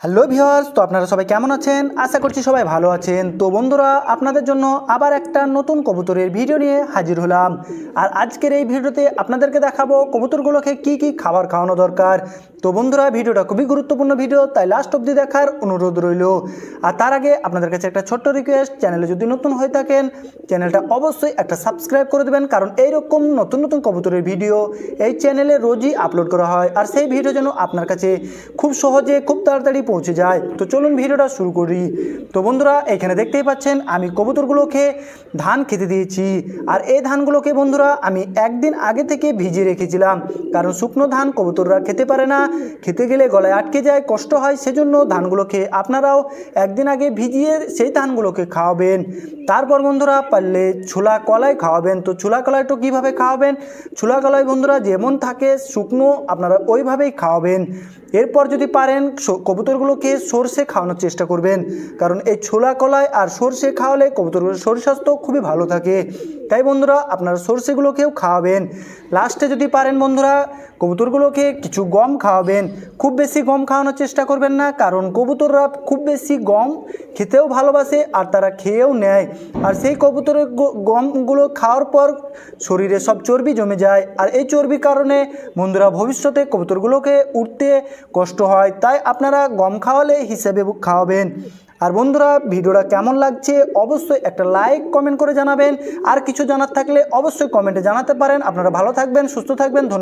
Hello viewers, তো আপনারা সবাই কেমন আছেন? আশা করছি সবাই ভালো আছেন। তো বন্ধুরা, আপনাদের জন্য আবার একটা নতুন কবুতরের ভিডিও নিয়ে হাজির হলাম। আর আজকের এই ভিডিওতে আপনাদেরকে দেখাবো কবুতরগুলোকে কি কি খাবার খাওয়ানো দরকার। তো বন্ধুরা, ভিডিওটা খুবই গুরুত্বপূর্ণ ভিডিও, তাই লাস্ট অবধি দেখার অনুরোধ রইল। আর তার আগে আপনাদের কাছে একটা ছোট্ট রিকোয়েস্ট, চ্যানেলে যদি নতুন হয়ে থাকেন চ্যানেলটা অবশ্যই একটা সাবস্ক্রাইব করে দেবেন, কারণ এইরকম নতুন নতুন কবুতরের ভিডিও এই চ্যানেলে রোজই আপলোড করা হয়। আর সেই ভিডিও যেন আপনার কাছে খুব সহজে খুব তাড়াতাড়ি পৌঁছে যায়। তো চলুন ভিডিওটা শুরু করি। তো বন্ধুরা, এখানে দেখতেই পাচ্ছেন আমি কবুতরগুলোকে ধান খেতে দিয়েছি। আর এই ধানগুলোকে বন্ধুরা আমি একদিন আগে থেকে ভিজিয়ে রেখেছিলাম, কারণ শুকনো ধান কবুতররা খেতে পারে না, খেতে গেলে গলায় আটকে যায়, কষ্ট হয়। সেজন্য ধানগুলোকে আপনারাও একদিন আগে ভিজিয়ে সেই ধানগুলোকে খাওয়াবেন। তারপর বন্ধুরা পারলে ছোলা কলাই খাওয়াবেন। তো ছোলা কলাইটা কীভাবে খাওয়াবেন? ছোলা কলাই বন্ধুরা যেমন থাকে শুকনো আপনারা ওইভাবেই খাওয়াবেন। এরপর যদি পারেন কবুতরগুলোকে সর্ষে খাওয়ানোর চেষ্টা করবেন, কারণ এই ছোলা কলাই আর সর্ষে খাওয়ালে কবুতরগুলোর শরীর স্বাস্থ্য খুবই ভালো থাকে। তাই বন্ধুরা আপনারা সর্ষেগুলোকেও খাওয়াবেন। লাস্টে যদি পারেন বন্ধুরা কবুতরগুলোকে কিছু গম খাওয়াবেন। খুব বেশি গম খাওয়ানোর চেষ্টা করবেন না, কারণ কবুতররা খুব বেশি গম খেতেও ভালোবাসে আর তারা খেয়েও নেয়। আর সেই কবুতরের গমগুলো খাওয়ার পর শরীরে সব চর্বি জমে যায়, আর এই চর্বির কারণে বন্ধুরা ভবিষ্যতে কবুতরগুলোকে উঠতে কষ্ট হয়। তাই আপনারা গম খাওয়ালে হিসেবে খাওয়াবেন। আর বন্ধুরা, ভিডিওটা কেমন লাগছে অবশ্যই একটা লাইক কমেন্ট করে জানাবেন। আর কিছু জানার থাকলে অবশ্যই কমেন্টে জানাতে পারেন। আপনারা ভালো থাকবেন, সুস্থ থাকবেন।